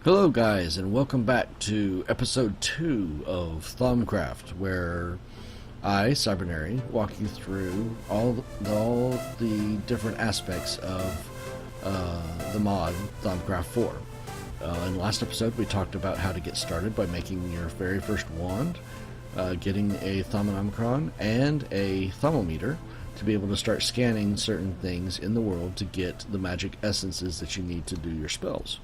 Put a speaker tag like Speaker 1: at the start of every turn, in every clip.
Speaker 1: Hello guys, and welcome back to episode 2 of Thaumcraft, where I, Cybernary, walk you through all the different aspects of the mod Thaumcraft 4. In the last episode we talked about how to get started by making your very first wand, getting a Thaumaturge and a thermometer to be able to start scanning certain things in the world to get the magic essences that you need to do your spells.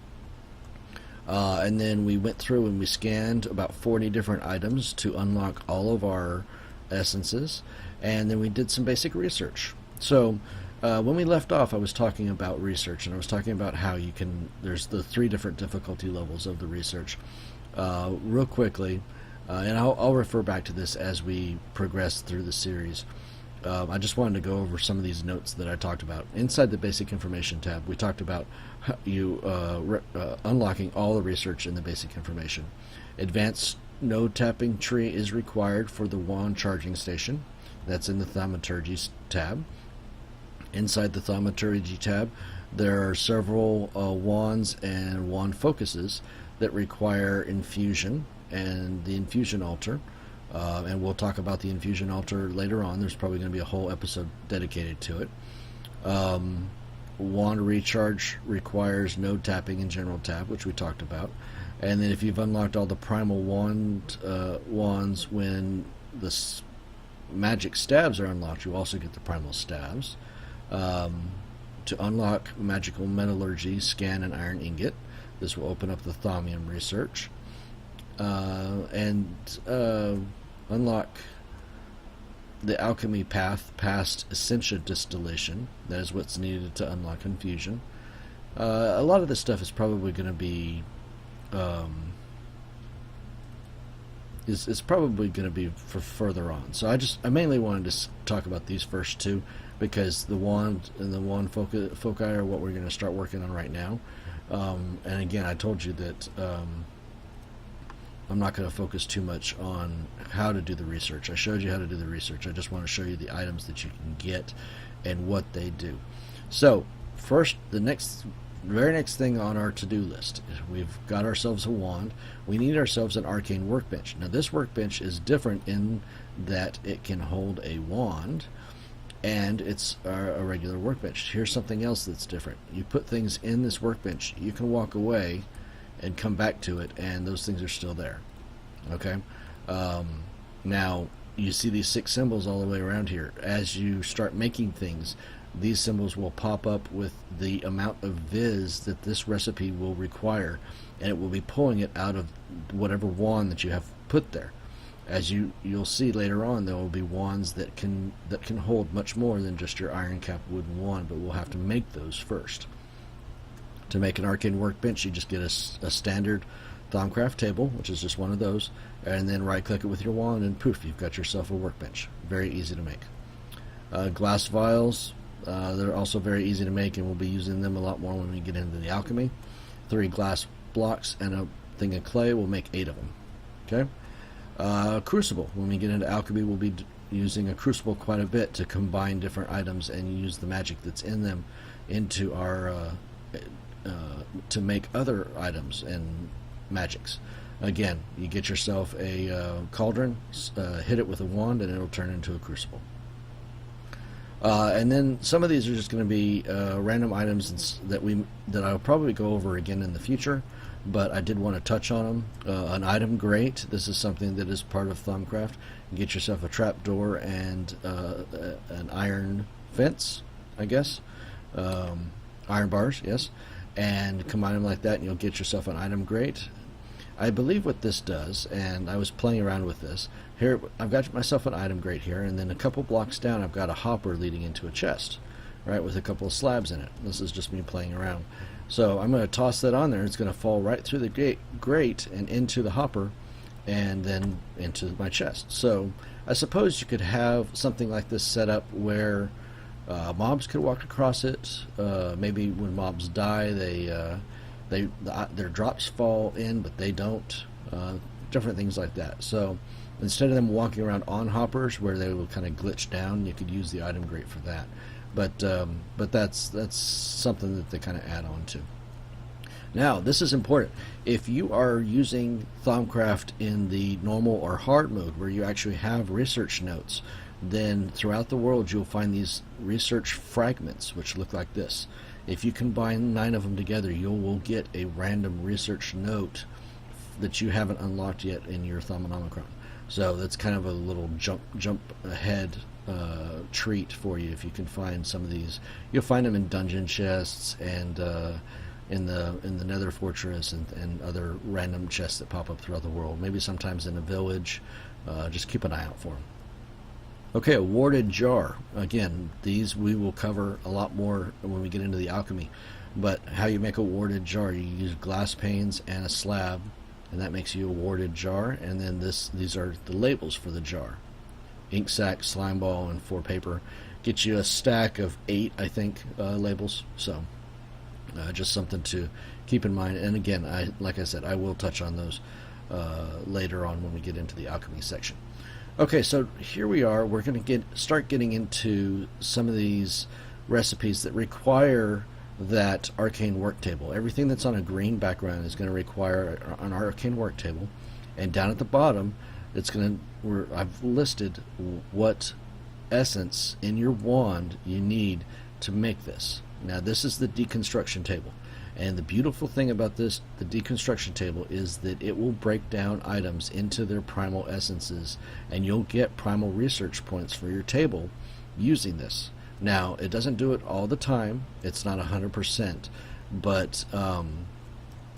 Speaker 1: And then we went through and we scanned about 40 different items to unlock all of our essences, and then we did some basic research. So when we left off, I was talking about research, and I was talking about how you can, there's the 3 different difficulty levels of the research. Real quickly, and I'll refer back to this as we progress through the series. I just wanted to go over some of these notes that I talked about. Inside the basic information tab, we talked about you unlocking all the research in the basic information. Advanced node tapping tree is required for the wand charging station. That's in the Thaumaturgy tab. Inside the Thaumaturgy tab, there are several wands and wand focuses that require infusion and the infusion altar. And we'll talk about the infusion altar later on. There's probably going to be a whole episode dedicated to it. Wand recharge requires node tapping and general tab, which we talked about. And then if you've unlocked all the primal wands when the magic stabs are unlocked, you also get the primal stabs. To unlock magical metallurgy, scan an iron ingot. This will open up the thaumium research. Unlock the alchemy path past Essentia distillation. That is what's needed to unlock infusion. A lot of this stuff is probably going to be is probably going to be for further on. So I mainly wanted to talk about these first 2 because the wand and the wand foci are what we're going to start working on right now. And again, I told you that I'm not going to focus too much on how to do the research. I showed you how to do the research. I just want to show you the items that you can get and what they do. So first, the very next thing on our to-do list is we've got ourselves a wand. We need ourselves an Arcane Workbench. Now this workbench is different in that it can hold a wand and it's a regular workbench. Here's something else that's different. You put things in this workbench, you can walk away and come back to it, and those things are still there. Okay. Now you see these 6 symbols all the way around here. As you start making things, these symbols will pop up with the amount of viz that this recipe will require, and it will be pulling it out of whatever wand that you have put there. As you'll see later on, there will be wands that can hold much more than just your iron cap wooden wand, but we'll have to make those first. To make an Arcane Workbench, you just get a standard Thaumcraft table, which is just one of those, and then right-click it with your wand, and poof, you've got yourself a workbench. Very easy to make. Glass vials, they're also very easy to make, and we'll be using them a lot more when we get into the alchemy. 3 glass blocks and a thing of clay, we'll make 8 of them. Okay. Crucible, when we get into alchemy, we'll be using a crucible quite a bit to combine different items and use the magic that's in them into our to make other items and magics. Again, you get yourself a cauldron, hit it with a wand, and it'll turn into a crucible. And then some of these are just going to be random items that I'll probably go over again in the future, but I did want to touch on them. An item grate. This is something that is part of Thaumcraft. You get yourself a trapdoor and an iron fence, I guess. Iron bars, yes. And combine them like that, and you'll get yourself an item grate. I believe what this does, and I was playing around with this. Here, I've got myself an item grate here, and then a couple blocks down, I've got a hopper leading into a chest, right, with a couple of slabs in it. This is just me playing around. So I'm going to toss that on there. It's going to fall right through the grate and into the hopper, and then into my chest. So I suppose you could have something like this set up where mobs could walk across it. Maybe when mobs die, their drops fall in, but they don't. Different things like that. So instead of them walking around on hoppers where they will kind of glitch down, you could use the item grate for that. But that's something that they kind of add on to. Now, this is important. If you are using Thaumcraft in the normal or hard mode, where you actually have research notes, then throughout the world you'll find these research fragments, which look like this. If you combine 9 of them together, you will get a random research note that you haven't unlocked yet in your Thaumaturgy. So that's kind of a little jump ahead treat for you if you can find some of these. You'll find them in dungeon chests and in the Nether Fortress and other random chests that pop up throughout the world. Maybe sometimes in a village. Just keep an eye out for them. Okay, a warded jar. Again, these we will cover a lot more when we get into the alchemy. But how you make a warded jar, you use glass panes and a slab, and that makes you a warded jar. And then these are the labels for the jar. Ink sac, slime ball, and 4 paper. Get you a stack of 8, I think, labels. So just something to keep in mind. And again, like I said, I will touch on those later on when we get into the alchemy section. Okay, so here we are. We're going to start getting into some of these recipes that require that arcane work table. Everything that's on a green background is going to require an arcane work table, and down at the bottom, I've listed what essence in your wand you need to make this. Now, this is the deconstruction table. And the beautiful thing about the deconstruction table is that it will break down items into their primal essences, and you'll get primal research points for your table using this. Now, it doesn't do it all the time. It's not 100%, but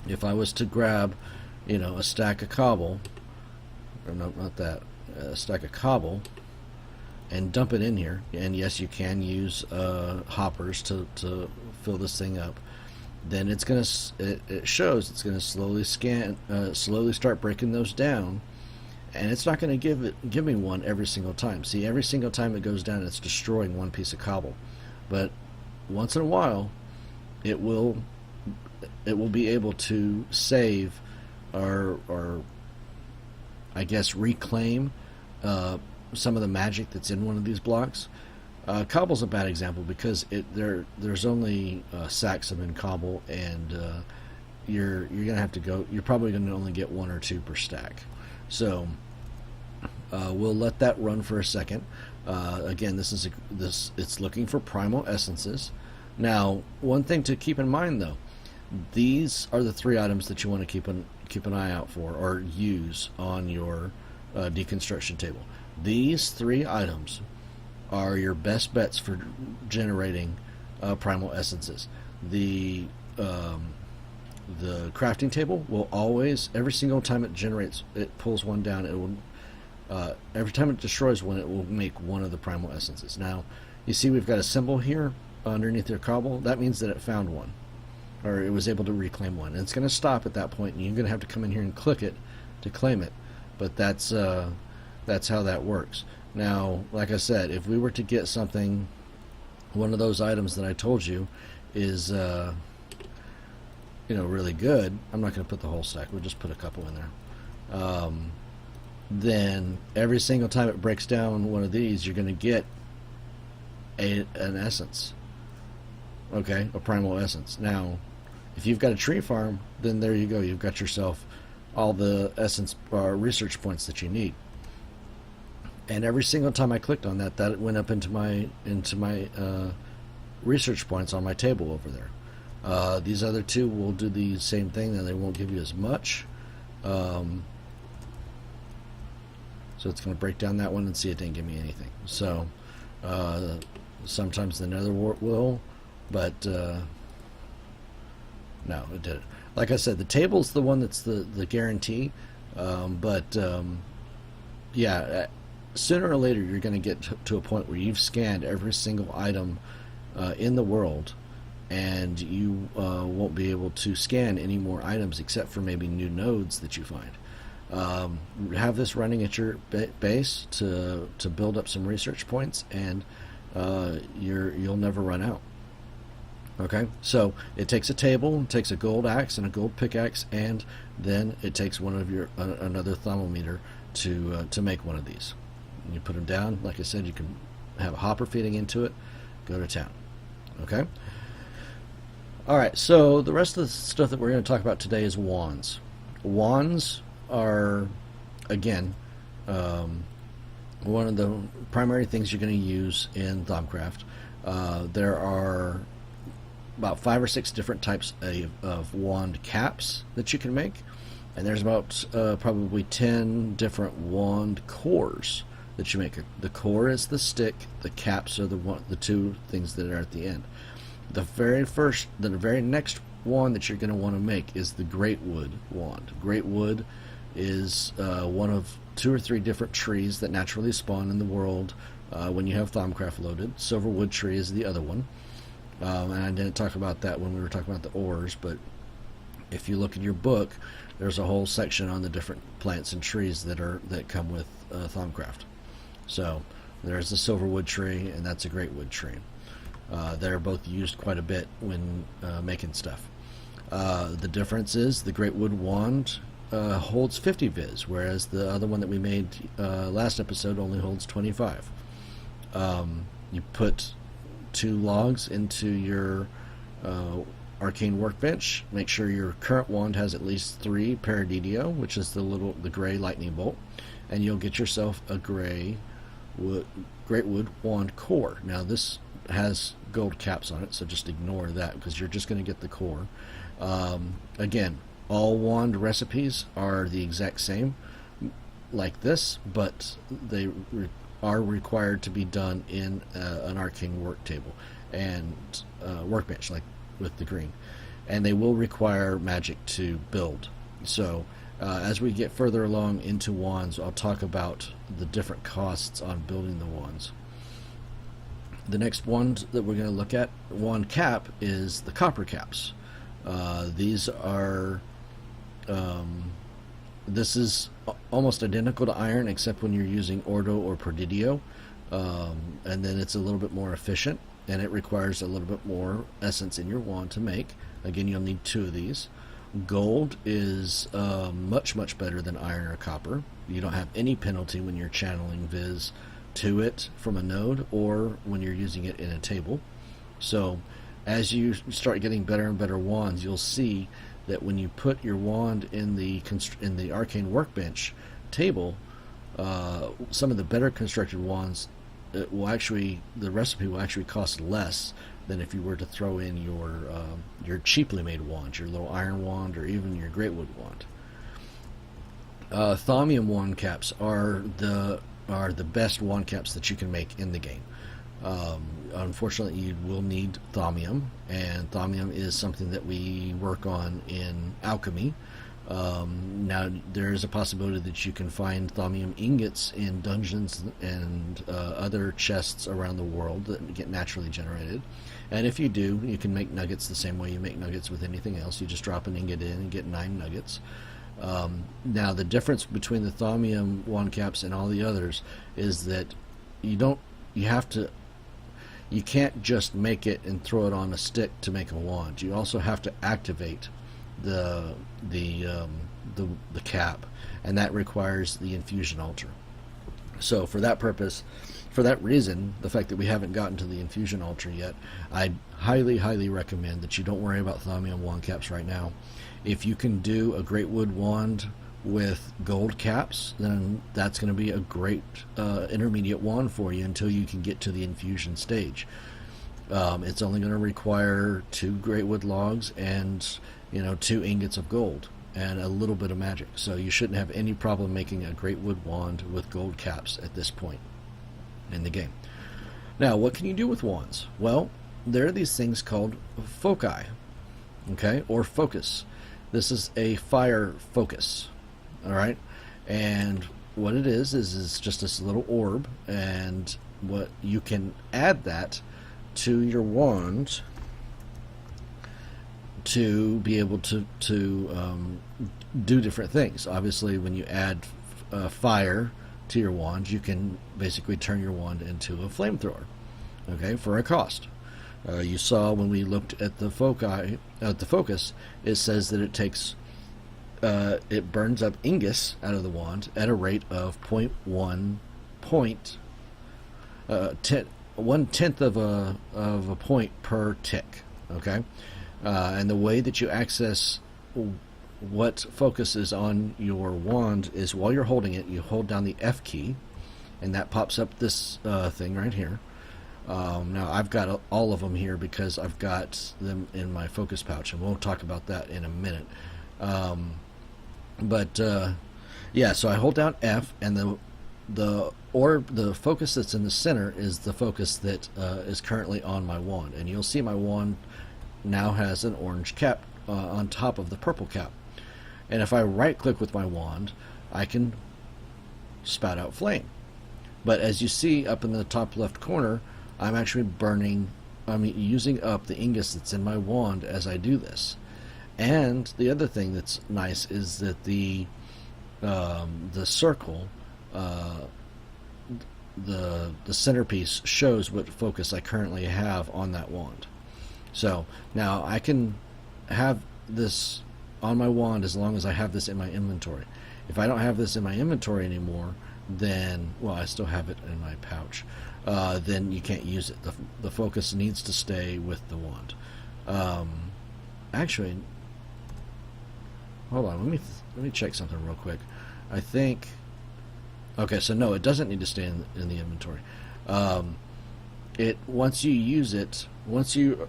Speaker 1: if I was to grab, a stack of cobble, or no, not that, a stack of cobble, and dump it in here, and yes, you can use hoppers to fill this thing up. Then it shows it's going to slowly start breaking those down, and it's not going to give me one every single time. See, every single time it goes down, it's destroying one piece of cobble. But once in a while, it will be able to save or I guess reclaim some of the magic that's in one of these blocks. Cobble's a bad example because there's only sacks of in cobble, and you're gonna have to go. You're probably gonna only get 1 or 2 per stack. So we'll let that run for a second. Again, it's looking for primal essences. Now, one thing to keep in mind though, these are the 3 items that you want to keep an eye out for or use on your deconstruction table. These 3 items are your best bets for generating primal essences. The crafting table will always, every single time it pulls one down, it will every time it destroys one, it will make one of the primal essences. Now, you see we've got a symbol here underneath your cobble. That means that it found one, or it was able to reclaim one. And it's going to stop at that point, and you're going to have to come in here and click it to claim it. But that's how that works. Now, like I said, if we were to get something, one of those items that I told you is, really good. I'm not going to put the whole stack. We'll just put a couple in there. Then every single time it breaks down one of these, you're going to get an essence. Okay, a primal essence. Now, if you've got a tree farm, then there you go. You've got yourself all the essence research points that you need. And every single time I clicked on that, that went up into my research points on my table over there. These other 2 will do the same thing, and they won't give you as much. So it's going to break down that one and see it didn't give me anything. So sometimes the nether wart will, but no, it didn't. Like I said, the table's the one that's the guarantee, yeah, sooner or later you're going to get to a point where you've scanned every single item in the world, and you won't be able to scan any more items except for maybe new nodes that you find. Have this running at your base to build up some research points, and you'll never run out. Okay, so it takes a table, it takes a gold axe and a gold pickaxe, and then it takes one of your another thermometer to make one of these. And you put them down. Like I said, you can have a hopper feeding into it. Go to town. Okay. All right, so the rest of the stuff that we're going to talk about today is wands. Wands are, again, one of the primary things you're going to use in Thaumcraft. There are about 5 or 6 different types of wand caps that you can make, and there's about probably 10 different wand cores that you make. The core is the stick, the caps are the two things that are at the end. The very next wand that you're going to want to make is the Great Wood wand. Great Wood is one of 2 or 3 different trees that naturally spawn in the world when you have Thaumcraft loaded. Silverwood tree is the other one. And I didn't talk about that when we were talking about the ores, but if you look in your book, there's a whole section on the different plants and trees that come with Thaumcraft. So there's the Silverwood tree, and that's a Great Wood tree. They're both used quite a bit when making stuff. The difference is the Great Wood wand holds 50 viz, whereas the other one that we made last episode only holds 25. You put 2 logs into your Arcane Workbench. Make sure your current wand has at least 3 Paradiddio, which is the gray lightning bolt, and you'll get yourself a Great Wood wand core. Now this has gold caps on it, so just ignore that because you're just going to get the core. Again, all wand recipes are the exact same like this, but they are required to be done in an arcane work table and workbench, like with the green, and they will require magic to build. So as we get further along into wands, I'll talk about the different costs on building the wands. The next wand that we're going to look at, wand cap, is the copper caps. These are this is almost identical to iron, except when you're using ordo or prodidio, and then it's a little bit more efficient, and it requires a little bit more essence in your wand to make. Again, you'll need 2 of these. Gold is much better than iron or copper. You don't have any penalty when you're channeling viz to it from a node or when you're using it in a table. So as you start getting better and better wands, you'll see that when you put your wand in the Arcane Workbench table, some of the better constructed wands, the recipe will actually cost less than if you were to throw in your cheaply made wand, your little iron wand, or even your Great Wood wand. Thaumium wand caps are the best wand caps that you can make in the game. Unfortunately, you will need thaumium, and thaumium is something that we work on in alchemy. Now, there is a possibility that you can find thaumium ingots in dungeons and other chests around the world that get naturally generated. And if you do, you can make nuggets the same way you make nuggets with anything else. You just drop an ingot in and get 9 nuggets. Now, the difference between the thaumium wand caps and all the others is that you can't just make it and throw it on a stick to make a wand. You also have to activate the cap, and that requires the infusion altar. So for that reason, the fact that we haven't gotten to the infusion altar yet, I highly recommend that you don't worry about thaumium wand caps right now. If you can do a Great Wood wand with gold caps, then that's going to be a great intermediate wand for you until you can get to the infusion stage. It's only going to require 2 Great Wood logs and 2 ingots of gold and a little bit of magic. So you shouldn't have any problem making a Great Wood wand with gold caps at this point in the game. Now, what can you do with wands? Well, there are these things called foci, okay, or focus. This is a fire focus. All right, and what it is it's just this little orb, and what you can add that to your wand to be able to do different things. Obviously, when you add fire to your wand, you can basically turn your wand into a flamethrower, okay, for a cost. You saw when we looked at the focus, it says that it takes it burns up ingus out of the wand at a rate of 0.1 1/10 of a point per tick. Okay, And the way that you access what focuses on your wand is while you're holding it, you hold down the F key, and that pops up this thing right here. Now I've got all of them here because I've got them in my focus pouch, and we'll talk about that in a minute. Yeah, so I hold down F, and the focus that's in the center is the focus that is currently on my wand, and you'll see my wand now has an orange cap on top of the purple cap. And if I right click with my wand, I can spout out flame. But as you see up in the top left corner, I'm actually using up the ingots that's in my wand as I do this. And the other thing that's nice is that the circle, the centerpiece shows what focus I currently have on that wand. So now I can have this on my wand as long as I have this in my inventory. If I don't have this in my inventory anymore, then, well, I still have it in my pouch, then you can't use it. The focus needs to stay with the wand. Actually, hold on, let me check something real quick. I think, okay, so no, it doesn't need to stay in the inventory. Once you use it, once you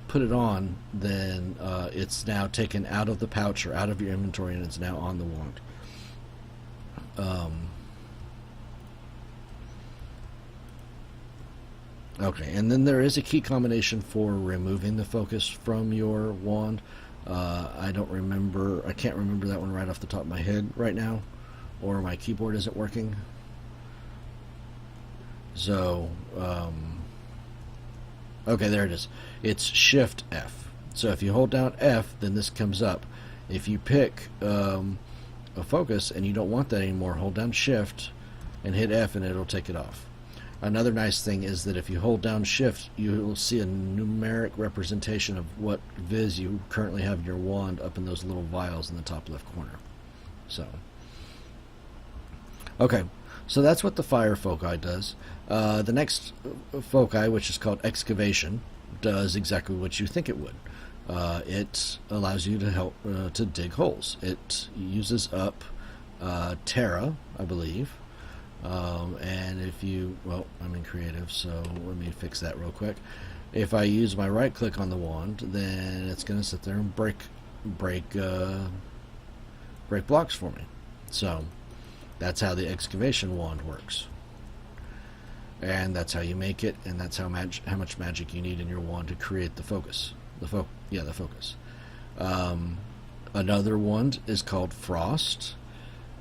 Speaker 1: put it on, then it's now taken out of the pouch or out of your inventory, and it's now on the wand. Okay, and then there is a key combination for removing the focus from your wand. I can't remember that one right off the top of my head right now, or my keyboard isn't working. So, okay, there it is. It's Shift F. So if you hold down F, then this comes up. If you pick a focus and you don't want that anymore, hold down Shift and hit F, and it'll take it off. Another nice thing is that if you hold down Shift, you will see a numeric representation of what viz you currently have in your wand up in those little vials in the top left corner. So, okay, so that's what the fire foci does. The next foci, which is called Excavation, does exactly what you think it would. It allows you to help to dig holes. It uses up Terra, I believe. And if you, well, I'm in creative, so let me fix that real quick. If I use my right click on the wand, then it's going to sit there and break blocks for me. So that's how the excavation wand works, and that's how you make it, and that's how much magic you need in your wand to create the focus. The focus. Another wand is called Frost.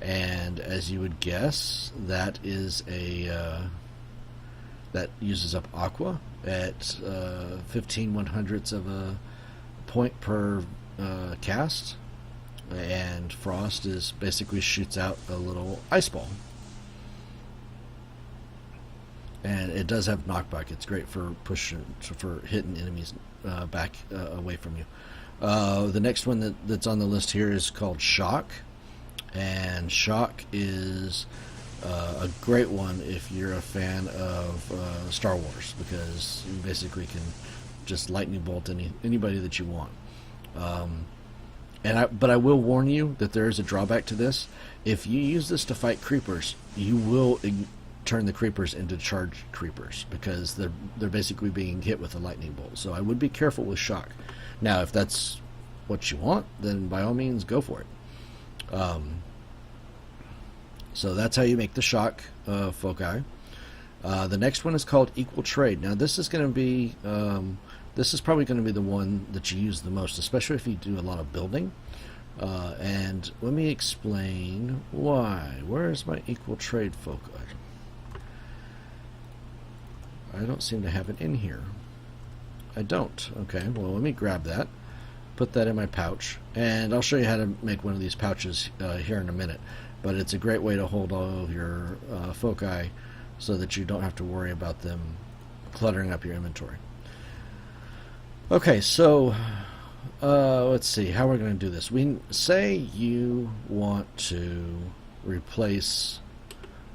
Speaker 1: And as you would guess, that is that uses up aqua at 15/100ths of a point per cast, and Frost is basically shoots out a little ice ball, and it does have knockback. It's great for hitting enemies back away from you. The next one that's on the list here is called Shock. And Shock is a great one if you're a fan of Star Wars, because you basically can just lightning bolt anybody that you want. But I will warn you that there is a drawback to this. If you use this to fight creepers, you will turn the creepers into charged creepers, because they're basically being hit with a lightning bolt. So I would be careful with Shock. Now, if that's what you want, then by all means go for it. So that's how you make the Shock foci. The next one is called Equal Trade. Now this is going to be this is probably going to be the one that you use the most, especially if you do a lot of building. And let me explain why. Where is my Equal Trade foci? I don't seem to have it in here. I don't. Okay, well, let me grab that, put that in my pouch, and I'll show you how to make one of these pouches here in a minute. But it's a great way to hold all of your foci so that you don't have to worry about them cluttering up your inventory. Okay, so let's see how we're going to do this. We say you want to replace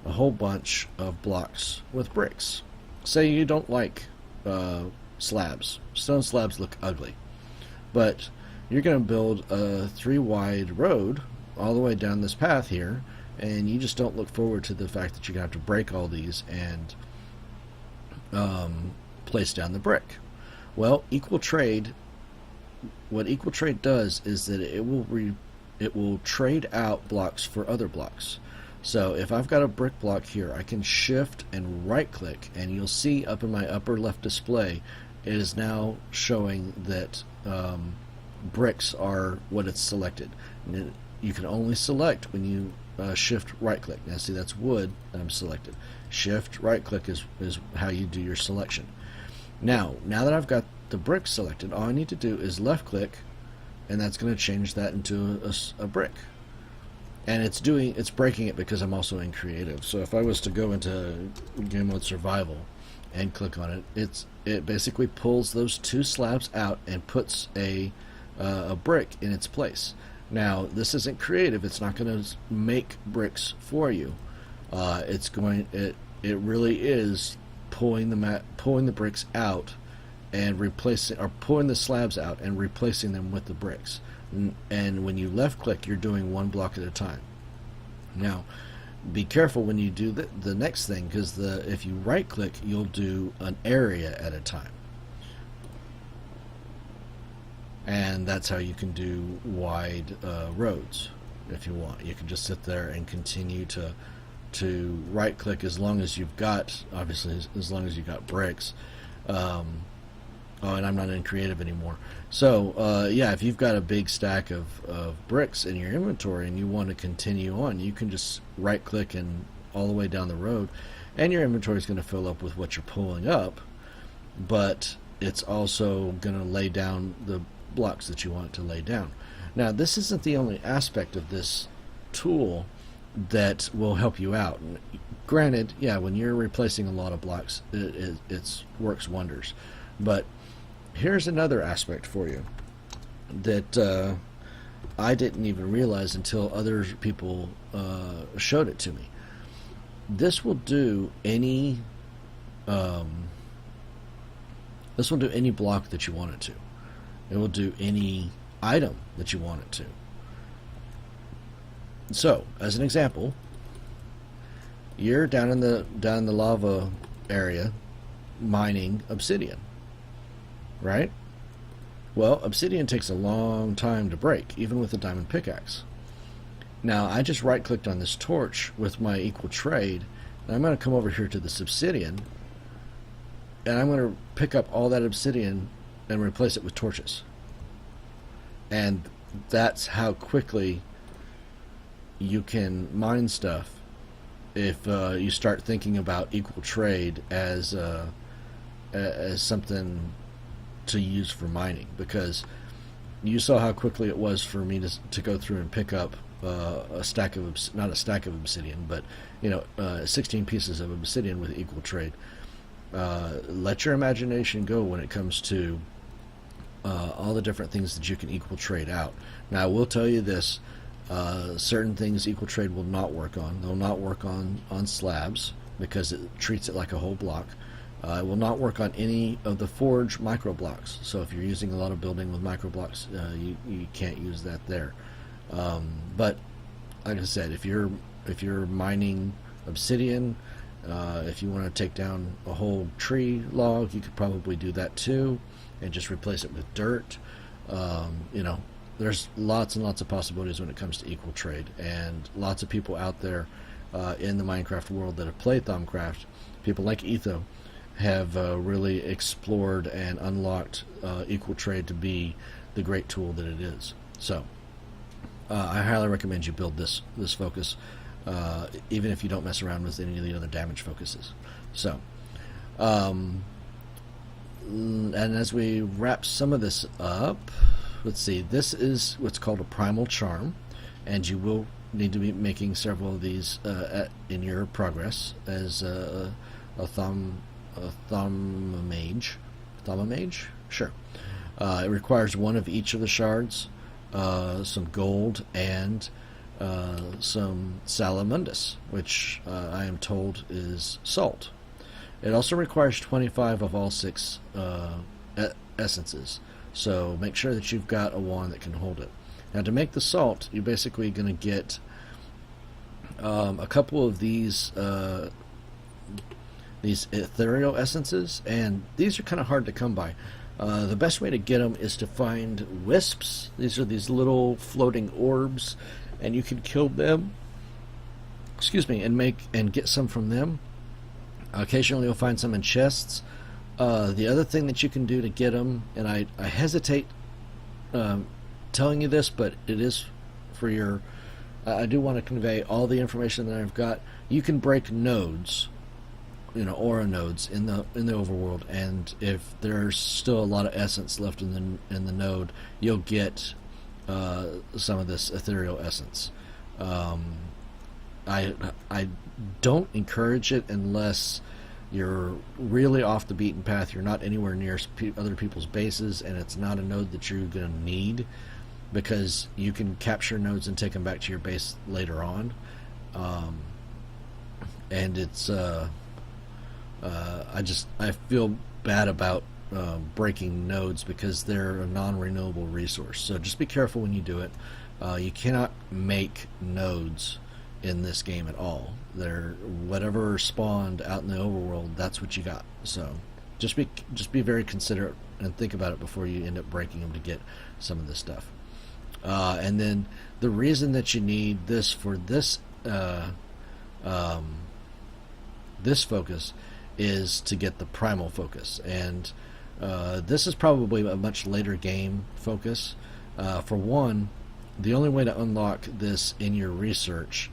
Speaker 1: a whole bunch of blocks with bricks. Say you don't like slabs. Stone slabs look ugly. But you're going to build a 3-wide road all the way down this path here, and you just don't look forward to the fact that you're going to have to break all these and place down the brick. Well, equal trade, what equal trade does is that it will trade out blocks for other blocks. So if I've got a brick block here, I can shift and right click, and you'll see up in my upper left display, it is now showing that bricks are what it's selected. And you can only select when you shift right click. Now see, that's wood that I'm selected. Shift right click is how you do your selection. Now that I've got the brick selected, all I need to do is left click, and that's going to change that into a brick. And it's breaking it because I'm also in creative. So if I was to go into game mode survival and click on it, it basically pulls those 2 slabs out and puts a brick in its place. Now this isn't creative. It's not going to make bricks for you. It really is pulling the bricks out and pulling the slabs out and replacing them with the bricks. And when you left click, you're doing 1 block at a time. Now be careful when you do the next thing, because if you right click, you'll do an area at a time, and that's how you can do wide roads. If you want, you can just sit there and continue to right click as long as you've got, obviously, as long as you've got bricks. Oh, and I'm not in creative anymore. So yeah, if you've got a big stack of bricks in your inventory and you want to continue on, you can just right click and all the way down the road, and your inventory is going to fill up with what you're pulling up, but it's also going to lay down the blocks that you want it to lay down. Now this isn't the only aspect of this tool that will help you out. Granted, yeah, when you're replacing a lot of blocks, it works wonders. But here's another aspect for you that I didn't even realize until other people showed it to me. This will do any block that you want it to. It will do any item that you want it to. So, as an example, you're down in the lava area mining obsidian, right? Well, obsidian takes a long time to break, even with a diamond pickaxe. Now, I just right-clicked on this torch with my equal trade, and I'm going to come over here to this obsidian, and I'm going to pick up all that obsidian and replace it with torches. And that's how quickly you can mine stuff if you start thinking about equal trade as something to use for mining, because you saw how quickly it was for me to go through and pick up a stack of, not a stack of obsidian, but 16 pieces of obsidian with equal trade. Let your imagination go when it comes to all the different things that you can equal trade out. Now I will tell you this, certain things equal trade will not work on. They'll not work on slabs because it treats it like a whole block. It will not work on any of the forge micro blocks. So if you're using a lot of building with micro blocks, you can't use that there. But like I said, if you're mining obsidian, if you want to take down a whole tree log, you could probably do that too, and just replace it with dirt. There's lots and lots of possibilities when it comes to equal trade, and lots of people out there in the Minecraft world that have played Thaumcraft, people like Etho, have really explored and unlocked equal trade to be the great tool that it is. So I highly recommend you build this focus, even if you don't mess around with any of the other damage focuses. So and as we wrap some of this up, let's see, this is what's called a Primal Charm, and you will need to be making several of these in your progress as a Thaumamage. Thaumamage? Sure. It requires one of each of the shards, some gold, and some salamandus, which I am told is salt. It also requires 25 of all 6 essences, so make sure that you've got a wand that can hold it. Now, to make the salt, you're basically going to get a couple of these ethereal essences, and these are kind of hard to come by. The best way to get them is to find wisps. These are these little floating orbs, and you can kill them. Excuse me, and get some from them. Occasionally, you'll find some in chests. The other thing that you can do to get them, and I hesitate telling you this, but it is for your. I do want to convey all the information that I've got. You can break nodes, aura nodes in the overworld, and if there's still a lot of essence left in the node, you'll get some of this ethereal essence. I don't encourage it unless you're really off the beaten path. You're not anywhere near other people's bases, and it's not a node that you're going to need, because you can capture nodes and take them back to your base later on. And it's I feel bad about breaking nodes because they're a non-renewable resource. So just be careful when you do it. You cannot make nodes in this game at all. They're whatever spawned out in the overworld, that's what you got. So just be very considerate and think about it before you end up breaking them to get some of this stuff. And then the reason that you need this for this this focus is to get the primal focus, and this is probably a much later game focus. For one, the only way to unlock this in your research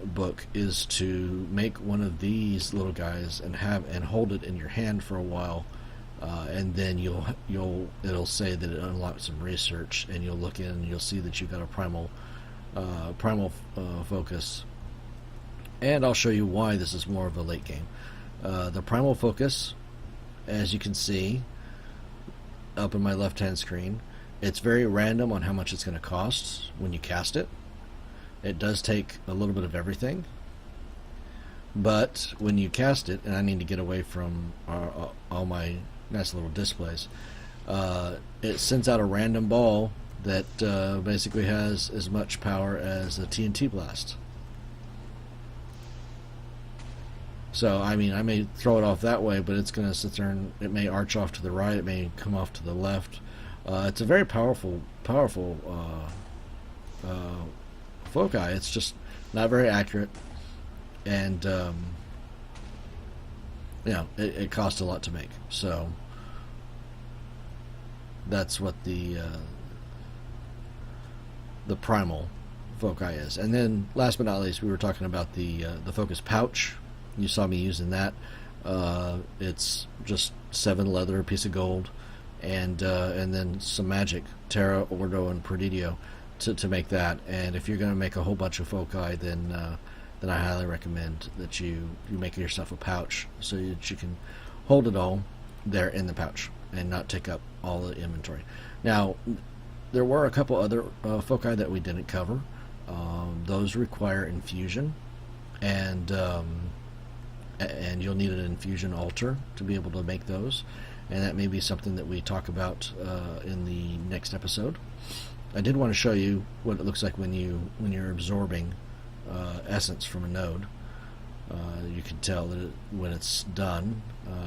Speaker 1: book is to make one of these little guys and hold it in your hand for a while, and then it'll say that it unlocked some research, and you'll look in and you'll see that you've got a primal focus. And I'll show you why this is more of a late game. The primal focus, as you can see up in my left hand screen, it's very random on how much it's going to cost when you cast it. It does take a little bit of everything, but when you cast it, and I need to get away from all my nice little displays, it sends out a random ball that basically has as much power as a TNT blast. So, I mean, I may throw it off that way, but it's going to sit there and it may arch off to the right, it may come off to the left. It's a very powerful foci. It's just not very accurate, and it costs a lot to make. So that's what the primal foci is. And then, last but not least, we were talking about the focus pouch. You saw me using that. It's just 7 leather, a piece of gold, and then some magic, Terra, Ordo, and Prodidio, to make that. And if you're going to make a whole bunch of foci, then I highly recommend that you make yourself a pouch so that you can hold it all there in the pouch and not take up all the inventory. Now, there were a couple other foci that we didn't cover. Those require infusion, and you'll need an infusion altar to be able to make those, and that may be something that we talk about in the next episode. I did want to show you what it looks like when you're absorbing essence from a node. You can tell that when it's done,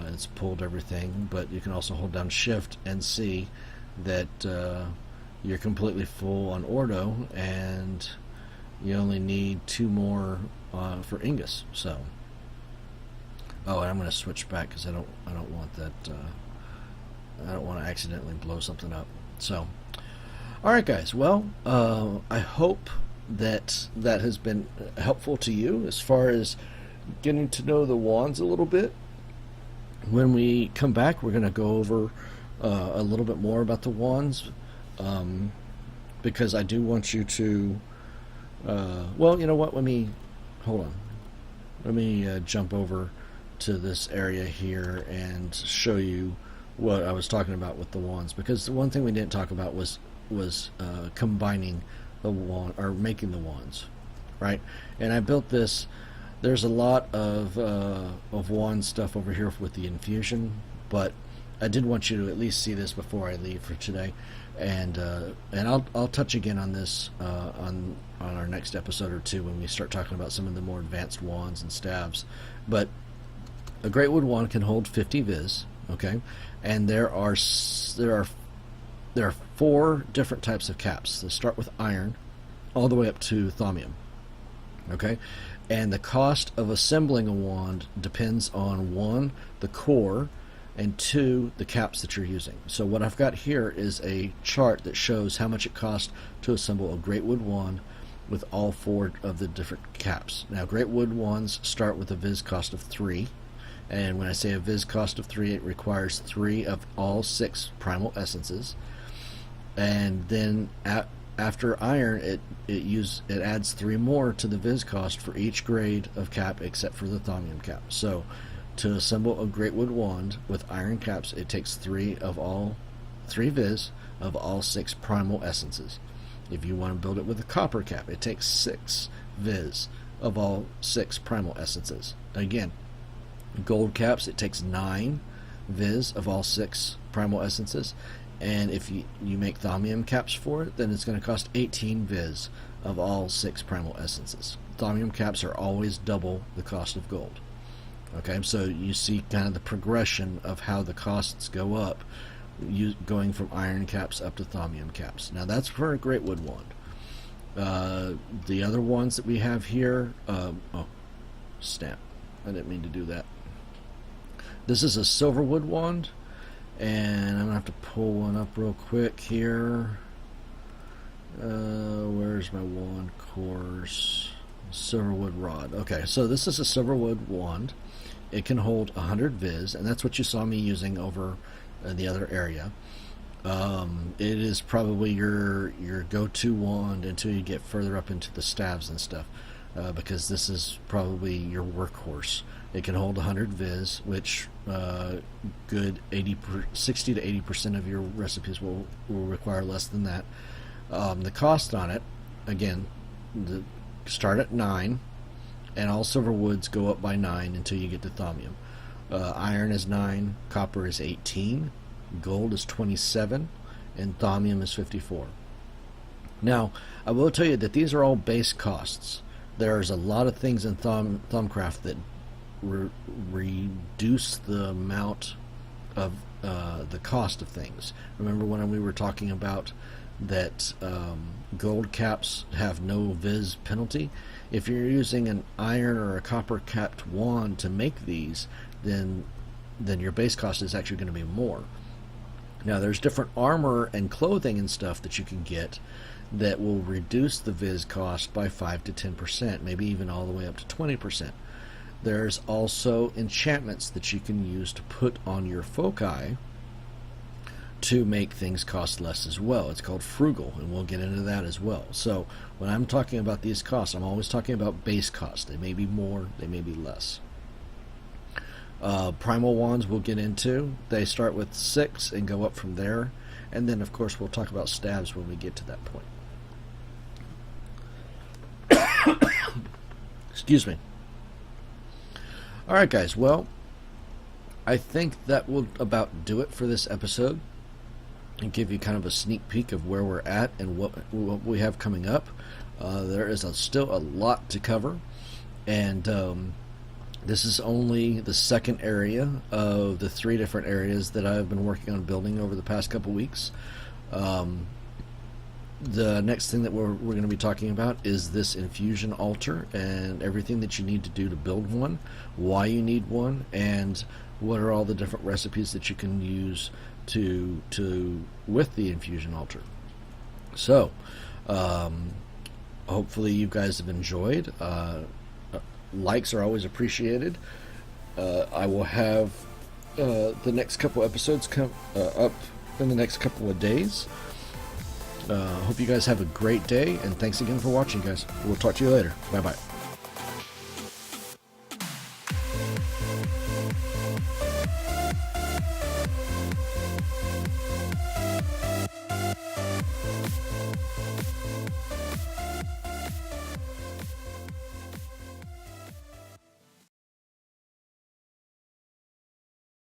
Speaker 1: it's pulled everything, but you can also hold down Shift and see that you're completely full on Ordo, and you only need 2 more for Ingus. So, and I'm going to switch back because I don't want that. I don't want to accidentally blow something up. So, all right, guys. Well, I hope that has been helpful to you as far as getting to know the wands a little bit. When we come back, we're going to go over a little bit more about the wands, because I do want you to. Well, you know what? Hold on. Let me jump over to this area here and show you what I was talking about with the wands, because the one thing we didn't talk about was combining the wand, or making the wands, right? And I built this There's a lot of wand stuff over here with the infusion, but I did want you to at least see this before I leave for today, and I'll touch again on this on our next episode or two when we start talking about some of the more advanced wands and staves. But a great wood wand can hold 50 viz, okay, and there are 4 different types of caps. They start with iron, all the way up to thaumium, okay, and the cost of assembling a wand depends on 1, the core, and 2, the caps that you're using. So what I've got here is a chart that shows how much it costs to assemble a great wood wand with all 4 of the different caps. Now, great wood wands start with a viz cost of 3, and when I say a viz cost of 3, it requires 3 of all 6 primal essences, and then after iron, it adds 3 more to the viz cost for each grade of cap except for the thaumium cap. So to assemble a great wood wand with iron caps, it takes 3 viz of all 6 primal essences. If you want to build it with a copper cap, it takes 6 viz of all 6 primal essences. Again, gold caps, it takes 9 viz of all 6 primal essences. And if you make thaumium caps for it, then it's going to cost 18 viz of all 6 primal essences. Thaumium caps are always double the cost of gold. Okay, so you see kind of the progression of how the costs go up, going from iron caps up to thaumium caps. Now that's for a great wood wand. The other ones that we have here, stamp. I didn't mean to do that. This is a silver wood wand, and I'm gonna have to pull one up real quick here. Where's my wand course? Silverwood rod. Okay, so this is a silverwood wand. It can hold 100 viz, and that's what you saw me using over in the other area. It is probably your go-to wand until you get further up into the staves and stuff, because this is probably your workhorse. It can hold 100 viz, which good 60 to 80% of your recipes will require less than that. The cost on it, again, start at 9, and all silver woods go up by 9 until you get to thaumium. Iron is 9, copper is 18, gold is 27, and thaumium is 54. Now, I will tell you that these are all base costs. There's a lot of things in Thaumcraft that reduce the amount of the cost of things. Remember when we were talking about that gold caps have no viz penalty? If you're using an iron or a copper capped wand to make these, then your base cost is actually going to be more. Now there's different armor and clothing and stuff that you can get that will reduce the viz cost by 5 to 10%, maybe even all the way up to 20%. There's also enchantments that you can use to put on your foci to make things cost less as well. It's called frugal, and we'll get into that as well. So when I'm talking about these costs, I'm always talking about base costs. They may be more, they may be less. Primal wands we'll get into. They start with 6 and go up from there, and then of course we'll talk about staves when we get to that point. Excuse me. Alright guys, well, I think that will about do it for this episode, and give you kind of a sneak peek of where we're at and what we have coming up. There is still a lot to cover, and this is only the second area of the 3 different areas that I've been working on building over the past couple weeks. The next thing that we're going to be talking about is this infusion altar and everything that you need to do to build one, why you need one, and what are all the different recipes that you can use with the infusion altar. So hopefully you guys have enjoyed. Likes are always appreciated. I will have the next couple episodes come up in the next couple of days. Hope you guys have a great day, and thanks again for watching, guys. We'll talk to you later. Bye bye.